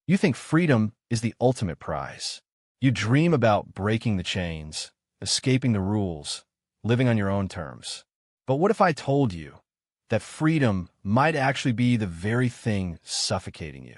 You think freedom is the ultimate prize. You dream about breaking the chains, escaping the rules, living on your own terms. But what if I told you that freedom might actually be the very thing suffocating you?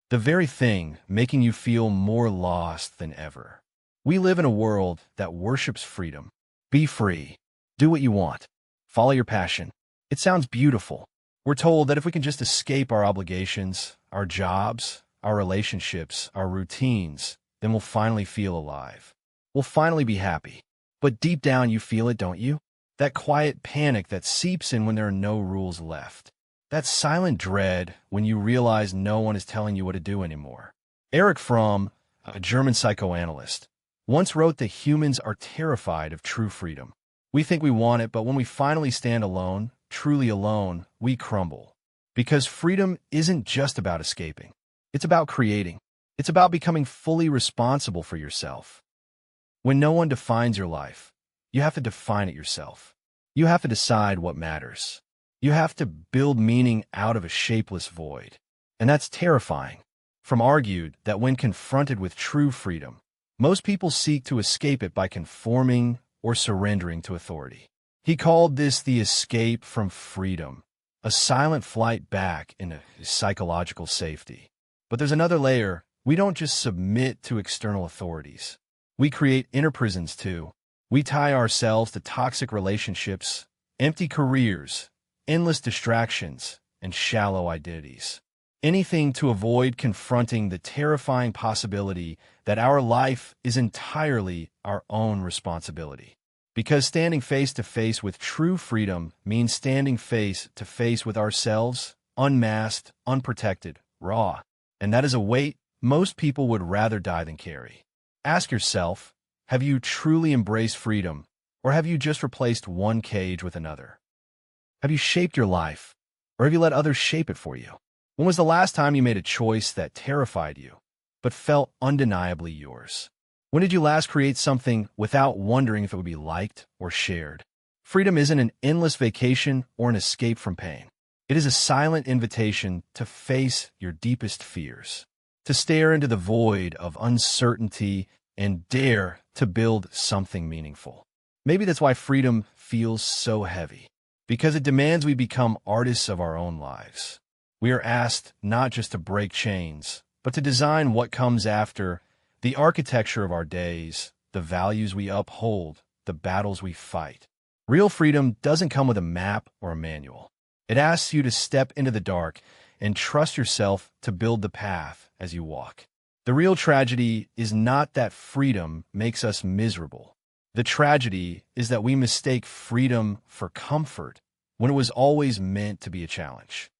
The very thing making you feel more lost than ever. We live in a world that worships freedom. Be free. Do what you want. Follow your passion. It sounds beautiful. We're told that if we can just escape our obligations, our jobs, our relationships, our routines, then we'll finally feel alive. We'll finally be happy. But deep down you feel it, don't you? That quiet panic that seeps in when there are no rules left. That silent dread when you realize no one is telling you what to do anymore. Erich Fromm, a German psychoanalyst, once wrote that humans are terrified of true freedom. We think we want it, but when we finally stand alone, truly alone, we crumble. Because freedom isn't just about escaping. It's about creating. It's about becoming fully responsible for yourself. When no one defines your life, you have to define it yourself. You have to decide what matters. You have to build meaning out of a shapeless void. And that's terrifying. Fromm argued that when confronted with true freedom, most people seek to escape it by conforming or surrendering to authority. He called this the escape from freedom, a silent flight back into psychological safety. But there's another layer. We don't just submit to external authorities. We create inner prisons too. We tie ourselves to toxic relationships, empty careers, endless distractions, and shallow identities. Anything to avoid confronting the terrifying possibility that our life is entirely our own responsibility. Because standing face to face with true freedom means standing face to face with ourselves, unmasked, unprotected, raw. And that is a weight most people would rather die than carry. Ask yourself, have you truly embraced freedom, or have you just replaced one cage with another? Have you shaped your life, or have you let others shape it for you? When was the last time you made a choice that terrified you, but felt undeniably yours? When did you last create something without wondering if it would be liked or shared? Freedom isn't an endless vacation or an escape from pain. It is a silent invitation to face your deepest fears, to stare into the void of uncertainty and dare to build something meaningful. Maybe that's why freedom feels so heavy, because it demands we become artists of our own lives. We are asked not just to break chains, but to design what comes after, the architecture of our days, the values we uphold, the battles we fight. Real freedom doesn't come with a map or a manual. It asks you to step into the dark and trust yourself to build the path as you walk. The real tragedy is not that freedom makes us miserable. The tragedy is that we mistake freedom for comfort when it was always meant to be a challenge.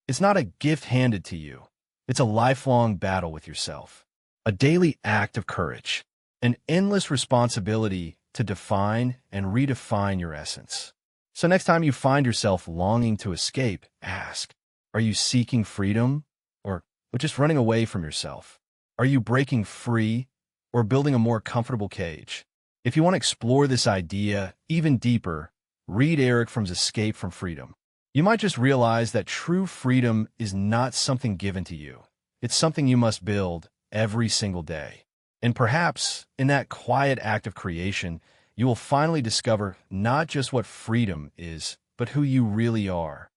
It's not a gift handed to you. It's a lifelong battle with yourself, a daily act of courage, an endless responsibility to define and redefine your essence. So next time you find yourself longing to escape, ask, are you seeking freedom or just running away from yourself? Are you breaking free or building a more comfortable cage? If you want to explore this idea even deeper, read Erich Fromm's Escape from Freedom. You might just realize that true freedom is not something given to you. It's something you must build every single day. And perhaps in that quiet act of creation, you will finally discover not just what freedom is, but who you really are.